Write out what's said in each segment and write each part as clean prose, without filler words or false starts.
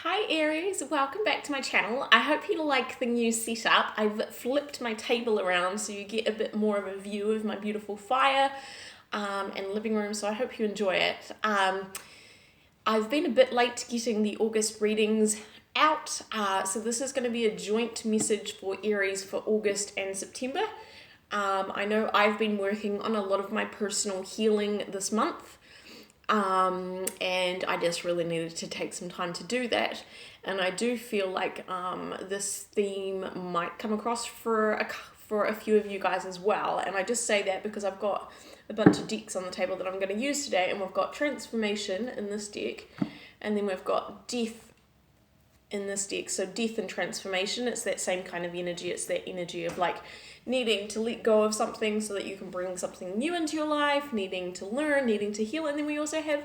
Hi Aries, welcome back to my channel. I hope you like the new setup. I've flipped my table around so you get a bit more of a view of my beautiful fire and living room, so I hope you enjoy it. I've been a bit late getting the August readings out, so this is going to be a joint message for Aries for August and September. I know I've been working on a lot of my personal healing this month. And I just really needed to take some time to do that. And I do feel like this theme might come across for a few of you guys as well. And I just say that because I've got a bunch of decks on the table that I'm going to use today, and we've got transformation in this deck, and then we've got death in this deck. So death and transformation, it's that same kind of energy. It's that energy of like needing to let go of something so that you can bring something new into your life, needing to learn, needing to heal. And then we also have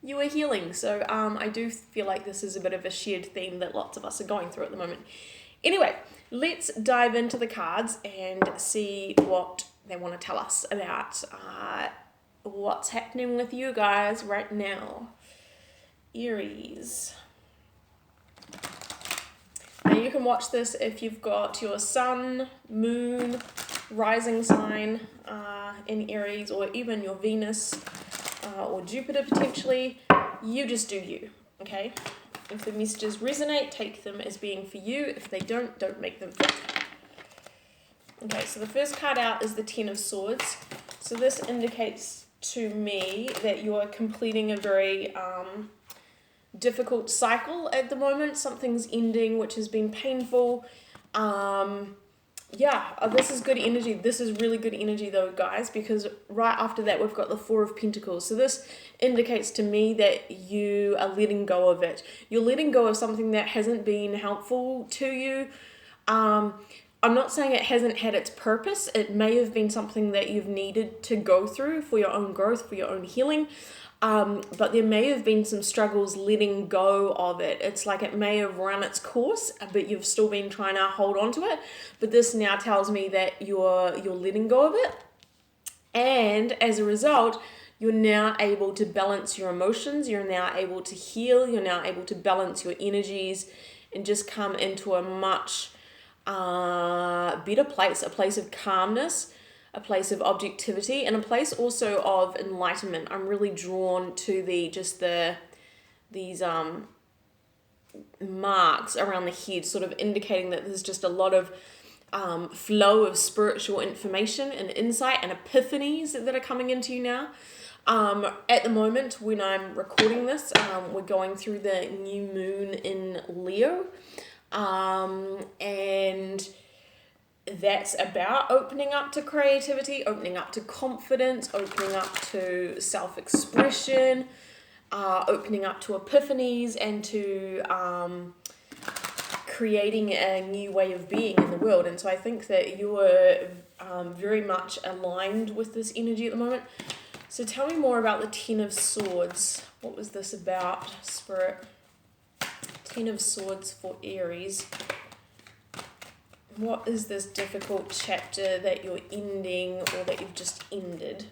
you are healing. So I do feel like this is a bit of a shared theme that lots of us are going through at the moment. Anyway, let's dive into the cards and see what they want to tell us about what's happening with you guys right now. Aries. Now you can watch this if you've got your sun, moon, rising sign in Aries, or even your Venus or Jupiter potentially. You just do you, okay? If the messages resonate, take them as being for you. If they don't make them fit. Okay, so the first card out is the Ten of Swords. So this indicates to me that you are completing a very difficult cycle at the moment. Something's ending which has been painful. This is good energy. This is really good energy though, guys, because right after that we've got the Four of Pentacles. So this indicates to me that you are letting go of it. You're letting go of something that hasn't been helpful to you. I'm not saying it hasn't had its purpose. It may have been something that you've needed to go through for your own growth, for your own healing. But there may have been some struggles letting go of it. It's like it may have run its course, but you've still been trying to hold on to it. But this now tells me that you're letting go of it. And as a result, you're now able to balance your emotions. You're now able to heal. You're now able to balance your energies and just come into a much better place, a place of calmness, a place of objectivity, and a place also of enlightenment. I'm really drawn to these marks around the head, sort of indicating that there's just a lot of flow of spiritual information and insight and epiphanies that are coming into you now. At the moment when I'm recording this, we're going through the new moon in Leo, and that's about opening up to creativity, opening up to confidence, opening up to self-expression, opening up to epiphanies, and to creating a new way of being in the world. And so I think that you are very much aligned with this energy at the moment. So tell me more about the Ten of Swords. What was this about, Spirit? Ten of Swords for Aries. What is this difficult chapter that you're ending or that you've just ended?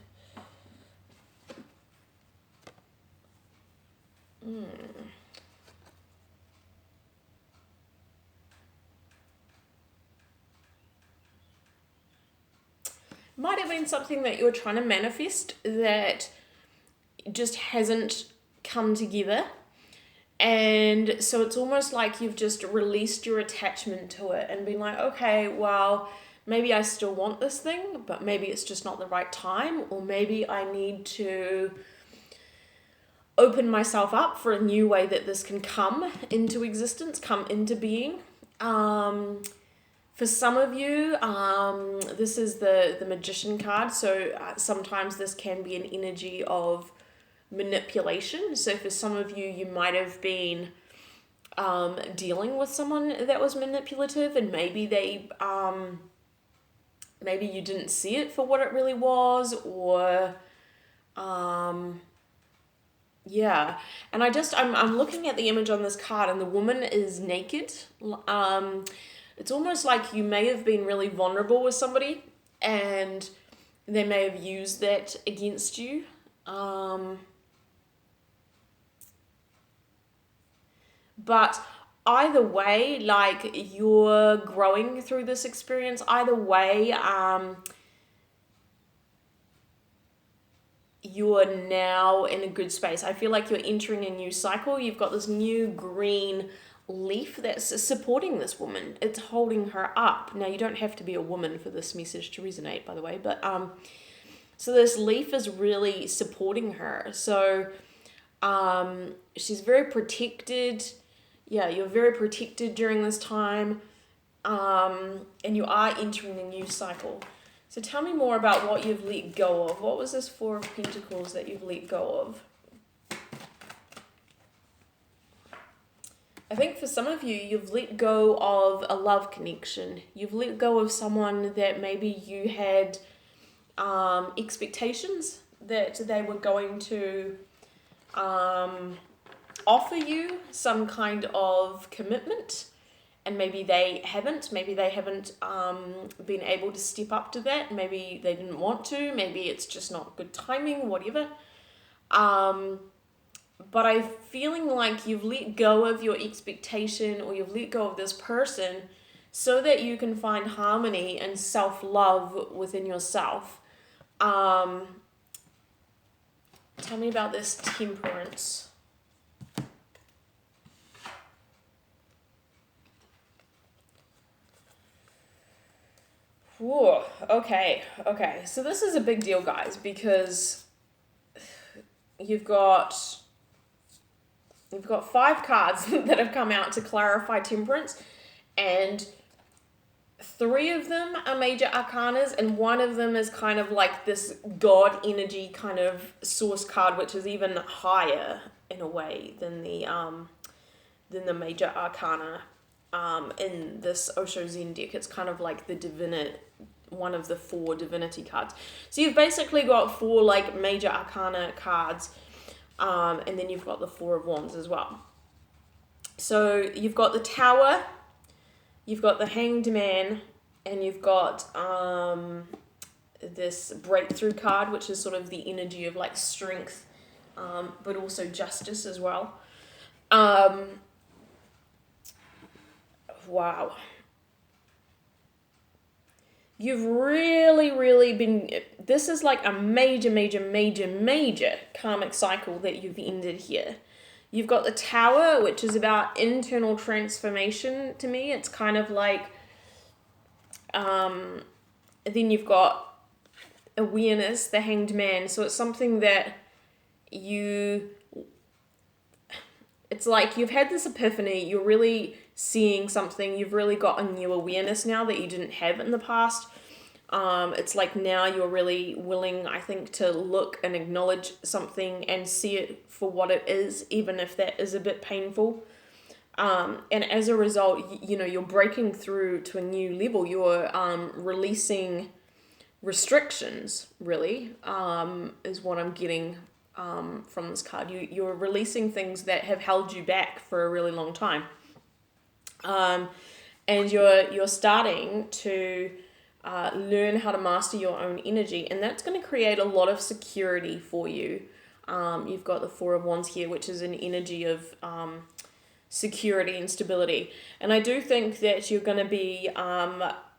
Might have been something that you're trying to manifest that just hasn't come together. And so it's almost like you've just released your attachment to it and been like, okay, well, maybe I still want this thing, but maybe it's just not the right time, or maybe I need to open myself up for a new way that this can come into existence, come into being. For some of you, this is the Magician card, so sometimes this can be an energy of manipulation. So for some of you, you might have been dealing with someone that was manipulative, and maybe they maybe you didn't see it for what it really was, or and I'm looking at the image on this card, and the woman is naked. It's almost like you may have been really vulnerable with somebody and they may have used that against you. But either way, like, you're growing through this experience. Either way, you're now in a good space. I feel like you're entering a new cycle. You've got this new green leaf that's supporting this woman. It's holding her up. Now, you don't have to be a woman for this message to resonate, by the way, but so this leaf is really supporting her. So she's very protected. Yeah, you're very protected during this time, and you are entering a new cycle. So tell me more about what you've let go of. What was this Four of Pentacles that you've let go of? I think for some of you, you've let go of a love connection. You've let go of someone that maybe you had expectations that they were going to offer you some kind of commitment, and maybe they haven't been able to step up to that. Maybe they didn't want to, maybe it's just not good timing, whatever. But I'm feeling like you've let go of your expectation, or you've let go of this person so that you can find harmony and self-love within yourself. Tell me about this Temperance. Whoa, okay. So this is a big deal, guys, because you've got 5 cards that have come out to clarify Temperance, and 3 of them are major arcanas, and 1 of them is kind of like this God energy kind of source card, which is even higher in a way than the major arcana in this Osho Zen deck. It's kind of like the one of the 4 divinity cards. So you've basically got 4 like major arcana cards, and then you've got the 4 of Wands as well. So you've got the Tower, you've got the Hanged Man, and you've got this Breakthrough card, which is sort of the energy of like strength, but also justice as well. Wow. You've really been, this is like a major karmic cycle that you've ended here. You've got the Tower, which is about internal transformation to me. It's kind of like, then you've got awareness, the Hanged Man. So it's something that it's like you've had this epiphany, you're really seeing something, you've really got a new awareness now that you didn't have in the past. It's like now you're really willing, I think, to look and acknowledge something and see it for what it is, even if that is a bit painful. And as a result, you're breaking through to a new level. You're releasing restrictions, really, is what I'm getting from this card. You're releasing things that have held you back for a really long time. And you're starting to learn how to master your own energy, and that's going to create a lot of security for you. You've got the 4 of Wands here, which is an energy of security and stability. And I do think that you're going to be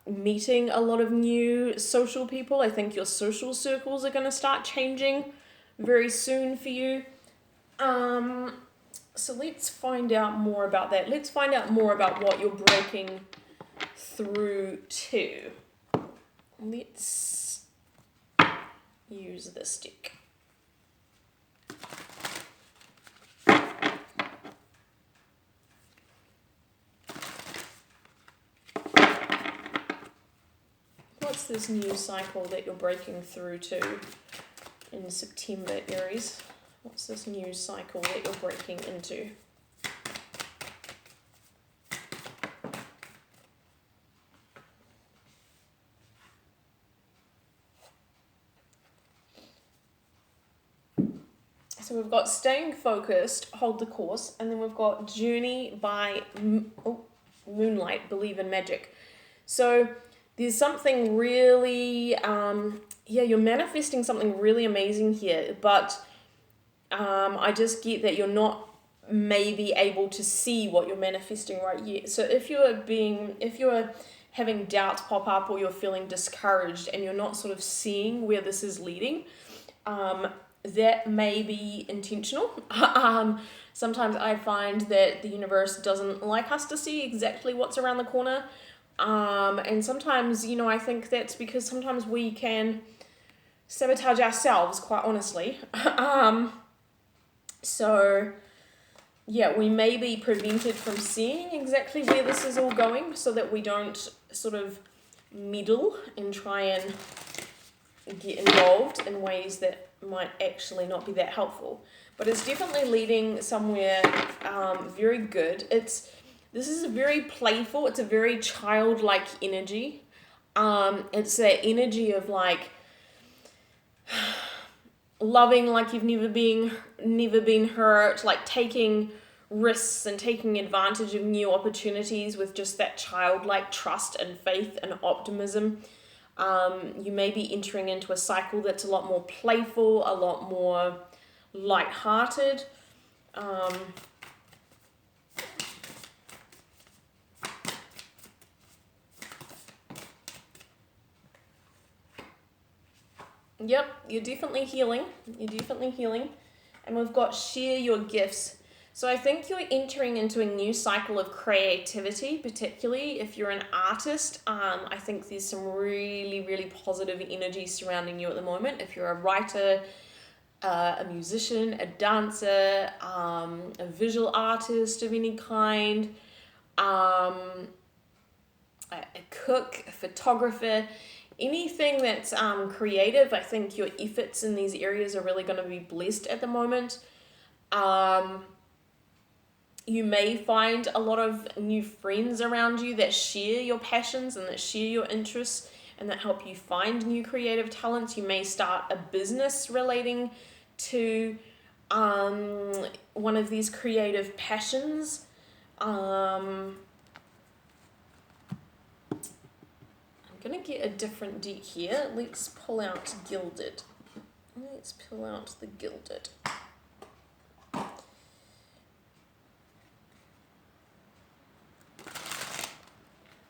meeting a lot of new social people. I think your social circles are going to start changing very soon for you. So let's find out more about that. Let's find out more about what you're breaking through to. Let's use this deck. What's this new cycle that you're breaking through to in September, Aries? What's this new cycle that you're breaking into? So we've got staying focused, hold the course, and then we've got journey by moonlight, believe in magic. So there's something really, you're manifesting something really amazing here, but I just get that you're not may be able to see what you're manifesting right yet. So if you're having doubts pop up, or you're feeling discouraged and you're not sort of seeing where this is leading, that may be intentional. Sometimes I find that the universe doesn't like us to see exactly what's around the corner. And sometimes, I think that's because sometimes we can sabotage ourselves, quite honestly. So yeah, we may be prevented from seeing exactly where this is all going, so that we don't sort of meddle and try and get involved in ways that might actually not be that helpful. But it's definitely leading somewhere very good. This is a very playful, it's a very childlike energy. It's that energy of like loving like you've never been hurt, like taking risks and taking advantage of new opportunities with just that childlike trust and faith and optimism. You may be entering into a cycle that's a lot more playful, a lot more lighthearted. Yep, you're definitely healing. And we've got share your gifts. So I think you're entering into a new cycle of creativity, particularly if you're an artist. I think there's some really, really positive energy surrounding you at the moment. If you're a writer, a musician, a dancer, a visual artist of any kind, a cook, a photographer, anything that's creative, I think your efforts in these areas are really going to be blessed at the moment. You may find a lot of new friends around you that share your passions and that share your interests and that help you find new creative talents. You may start a business relating to one of these creative passions. I'm going to get a different deck here. Let's pull out Gilded. Let's pull out the Gilded.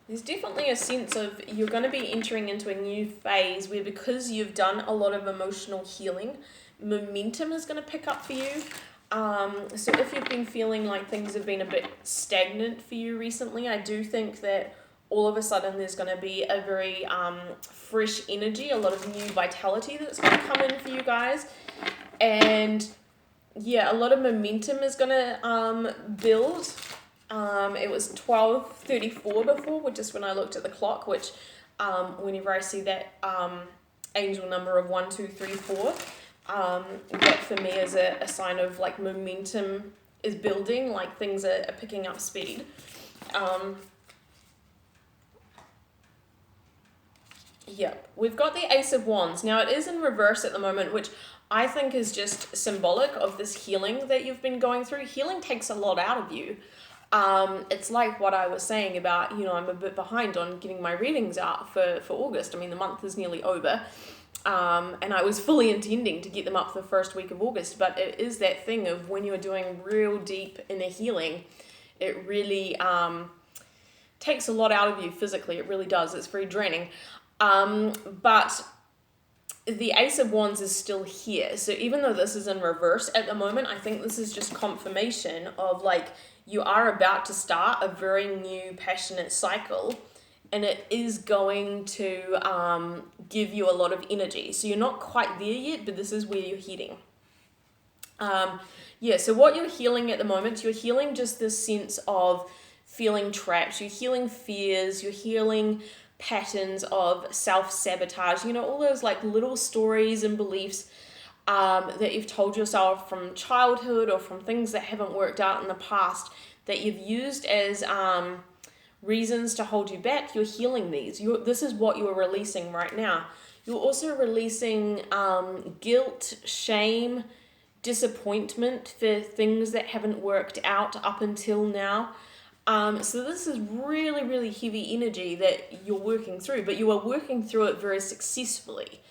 There's definitely a sense of you're going to be entering into a new phase where, because you've done a lot of emotional healing, momentum is going to pick up for you. So if you've been feeling like things have been a bit stagnant for you recently, I do think that all of a sudden there's going to be a very fresh energy, a lot of new vitality that's going to come in for you guys. And yeah, a lot of momentum is going to build. It was 12:34 before, just when I looked at the clock, which whenever I see that angel number of 1, 2, 3, 4, that for me is a sign of like momentum is building, like things are picking up speed. Yep, we've got the Ace of Wands. Now it is in reverse at the moment, which I think is just symbolic of this healing that you've been going through. Healing takes a lot out of you. It's like what I was saying about, I'm a bit behind on getting my readings out for August. I mean, the month is nearly over. And I was fully intending to get them up the first week of August, but it is that thing of when you're doing real deep inner healing, it really takes a lot out of you physically. It really does. It's very draining. But the Ace of Wands is still here. So even though this is in reverse at the moment, I think this is just confirmation of like you are about to start a very new passionate cycle, and it is going to give you a lot of energy. So you're not quite there yet, but this is where you're heading. So what you're healing at the moment, you're healing just this sense of feeling trapped. You're healing fears. You're healing patterns of self-sabotage. All those like little stories and beliefs that you've told yourself from childhood or from things that haven't worked out in the past that you've used as reasons to hold you back. You're healing these. This is what you're releasing right now. You're also releasing guilt, shame, disappointment for things that haven't worked out up until now. So this is really, really heavy energy that you're working through, but you are working through it very successfully.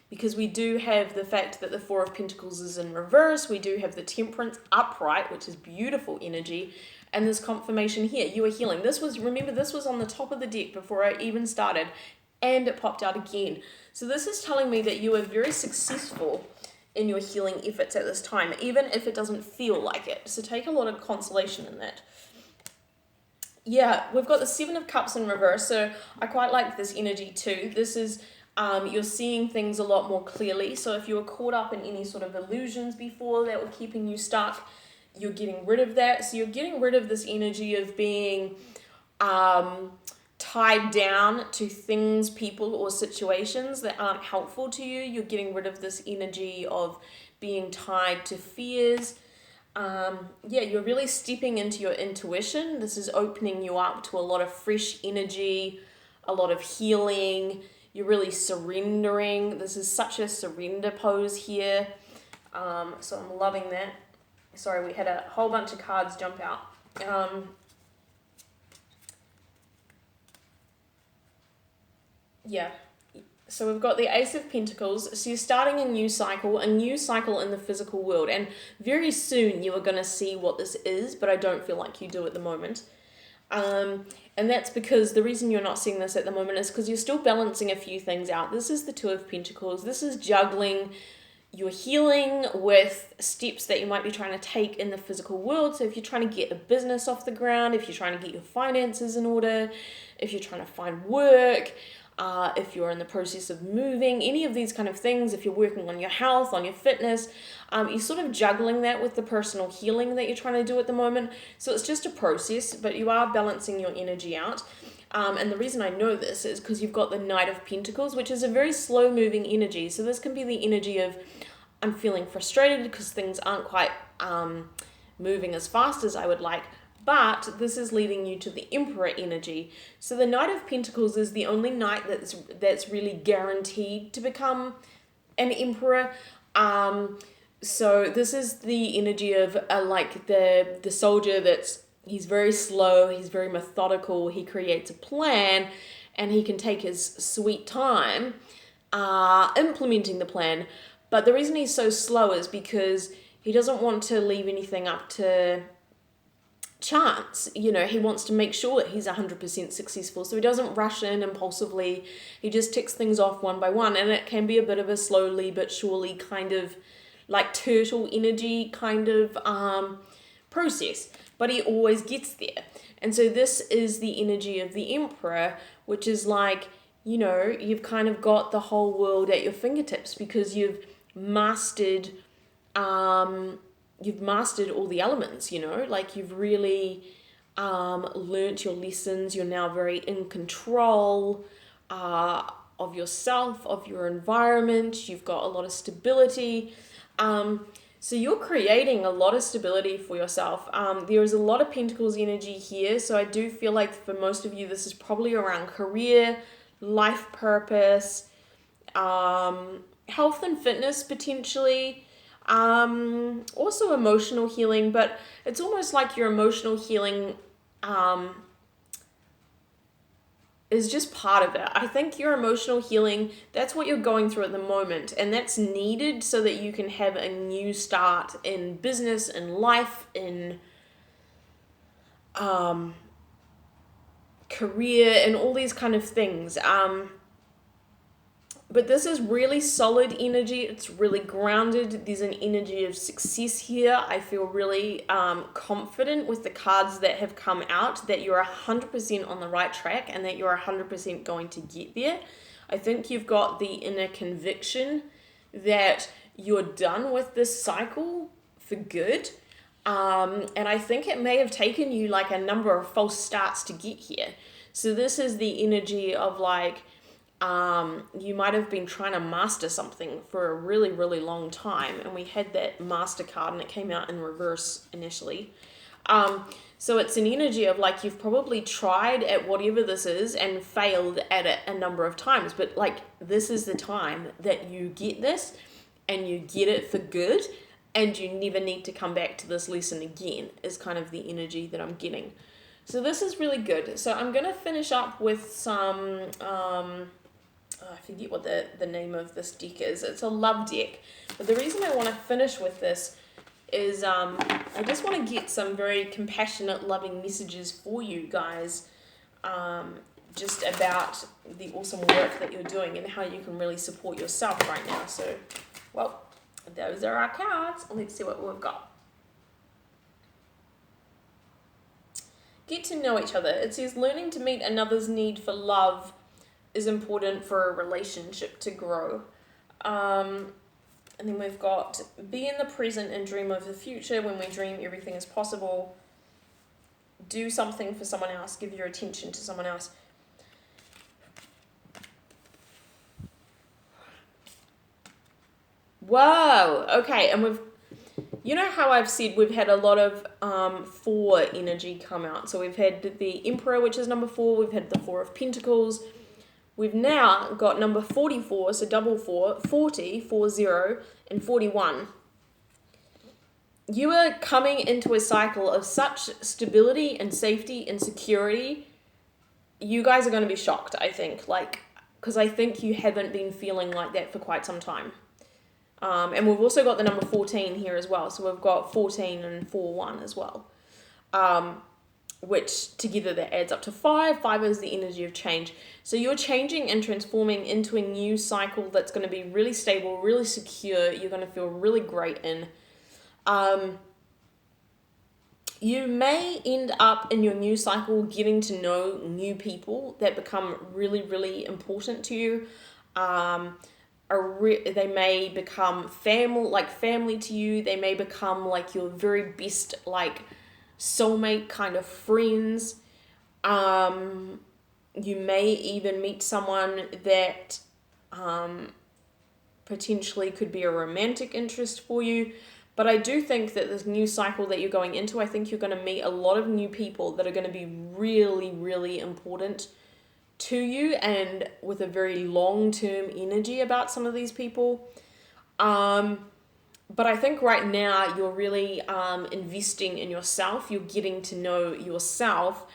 because we do have the fact that the Four of Pentacles is in reverse. We do have the Temperance upright, which is beautiful energy. And this confirmation here, you are healing. Remember, this was on the top of the deck before I even started, and it popped out again. So this is telling me that you are very successful in your healing efforts at this time, even if it doesn't feel like it. So take a lot of consolation in that. Yeah, we've got the Seven of Cups in reverse, so I quite like this energy too. This is, you're seeing things a lot more clearly. So if you were caught up in any sort of illusions before that were keeping you stuck, you're getting rid of that. So you're getting rid of this energy of being tied down to things, people, or situations that aren't helpful to you. You're getting rid of this energy of being tied to fears. You're really stepping into your intuition. This is opening you up to a lot of fresh energy, a lot of healing. You're really surrendering. This is such a surrender pose here. So I'm loving that. Sorry, we had a whole bunch of cards jump out. So we've got the Ace of Pentacles. So you're starting a new cycle in the physical world. And very soon you are going to see what this is, but I don't feel like you do at the moment. And that's because the reason you're not seeing this at the moment is because you're still balancing a few things out. This is the Two of Pentacles. This is juggling your healing with steps that you might be trying to take in the physical world. So if you're trying to get a business off the ground, if you're trying to get your finances in order, if you're trying to find work, if you're in the process of moving, any of these kind of things, if you're working on your health, on your fitness, you're sort of juggling that with the personal healing that you're trying to do at the moment. So it's just a process, but you are balancing your energy out. And the reason I know this is because you've got the Knight of Pentacles, which is a very slow moving energy. So this can be the energy of, I'm feeling frustrated because things aren't quite moving as fast as I would like. But this is leading you to the Emperor energy. So the Knight of Pentacles is the only knight that's really guaranteed to become an Emperor. So this is the energy of like the soldier he's very slow, he's very methodical, he creates a plan, and he can take his sweet time implementing the plan. But the reason he's so slow is because he doesn't want to leave anything up to chance. He wants to make sure that he's 100% successful, so he doesn't rush in impulsively. He just ticks things off one by one, and it can be a bit of a slowly but surely kind of like turtle energy kind of process, but he always gets there. And so this is the energy of the Emperor, which is like, you've kind of got the whole world at your fingertips because you've mastered all the elements, like you've really learnt your lessons. You're now very in control of yourself, of your environment. You've got a lot of stability. So you're creating a lot of stability for yourself. There is a lot of Pentacles energy here. So I do feel like for most of you, this is probably around career, life purpose, health and fitness potentially. Also emotional healing, but it's almost like your emotional healing is just part of it. I think your emotional healing, that's what you're going through at the moment, and that's needed so that you can have a new start in business, in life, in career, and all these kind of things. But this is really solid energy. It's really grounded. There's an energy of success here. I feel really confident with the cards that have come out that you're 100% on the right track and that you're 100% going to get there. I think you've got the inner conviction that you're done with this cycle for good. And I think it may have taken you like a number of false starts to get here. So this is the energy of like, you might have been trying to master something for a really, really long time. And we had that master card and it came out in reverse initially. So it's an energy of like, you've probably tried at whatever this is and failed at it a number of times. But like, this is the time that you get this and you get it for good. And you never need to come back to this lesson again is kind of the energy that I'm getting. So this is really good. So I'm going to finish up with some... I forget what the name of this deck is. It's a love deck. But the reason I want to finish with this is I just want to get some very compassionate, loving messages for you guys, just about the awesome work that you're doing and how you can really support yourself right now. So, well, those are our cards. Let's see what we've got. Get to know each other. It says learning to meet another's need for love is important for a relationship to grow. And then we've got be in the present and dream of the future. When we dream, everything is possible. Do something for someone else. Give your attention to someone else. Whoa. Okay. And you know how I've said we've had a lot of 4 energy come out. So we've had the Emperor, which is number 4. We've had the 4 of Pentacles. We've now got number 44, so double 4, 40, 40, and 41. You are coming into a cycle of such stability and safety and security. You guys are going to be shocked, I think, because I think you haven't been feeling like that for quite some time. And we've also got the number 14 here as well. So we've got 14 and 4-1 as well. Which together that adds up to 5. 5 is the energy of change. So you're changing and transforming into a new cycle that's going to be really stable, really secure. You're going to feel really great in. You may end up in your new cycle getting to know new people that become really, really important to you. They may become family to you. They may become like your very best, soulmate kind of friends. You may even meet someone that potentially could be a romantic interest for you. But I do think that this new cycle that you're going into, I think you're going to meet a lot of new people that are going to be really, really important to you and with a very long-term energy about some of these people. But I think right now you're really investing in yourself. You're getting to know yourself,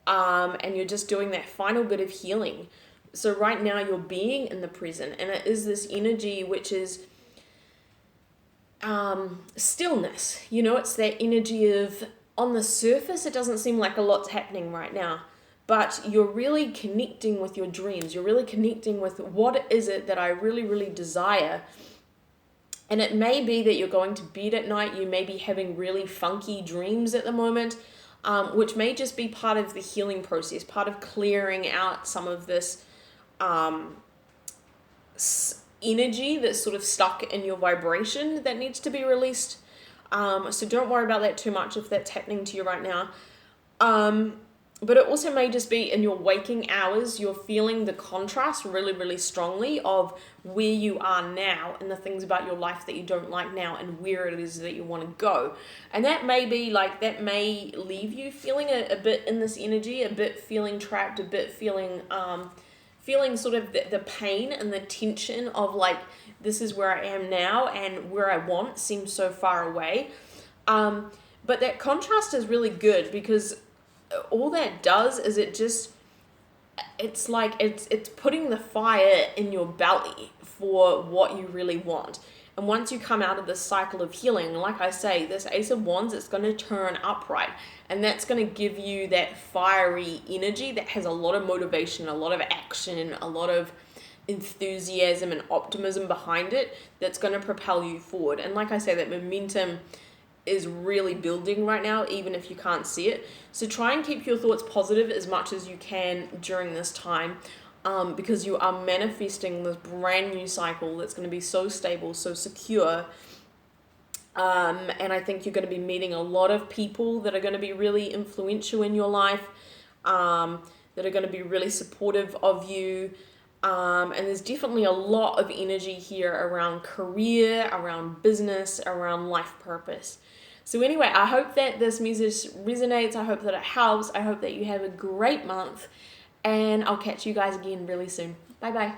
and you're just doing that final bit of healing. So right now you're being in the present, and it is this energy which is stillness. It's that energy of, on the surface, it doesn't seem like a lot's happening right now, but you're really connecting with your dreams. You're really connecting with what is it that I really, really desire. And it may be that you're going to bed at night, you may be having really funky dreams at the moment, which may just be part of the healing process, part of clearing out some of this energy that's sort of stuck in your vibration that needs to be released. So don't worry about that too much if that's happening to you right now. But it also may just be in your waking hours, you're feeling the contrast really, really strongly of where you are now and the things about your life that you don't like now and where it is that you want to go. And that may be that may leave you feeling a bit in this energy, a bit feeling trapped, a bit feeling sort of the pain and the tension of this is where I am now and where I want seems so far away. But that contrast is really good because all that does is it's putting the fire in your belly for what you really want. And once you come out of this cycle of healing, like I say, this Ace of Wands, it's going to turn upright. And that's going to give you that fiery energy that has a lot of motivation, a lot of action, a lot of enthusiasm and optimism behind it that's going to propel you forward. And like I say, that momentum is really building right now, even if you can't see it. So try and keep your thoughts positive as much as you can during this time, because you are manifesting this brand new cycle that's going to be so stable, so secure. And I think you're going to be meeting a lot of people that are going to be really influential in your life, that are going to be really supportive of you. And there's definitely a lot of energy here around career, around business, around life purpose. So anyway, I hope that this message resonates. I hope that it helps. I hope that you have a great month. And I'll catch you guys again really soon. Bye-bye.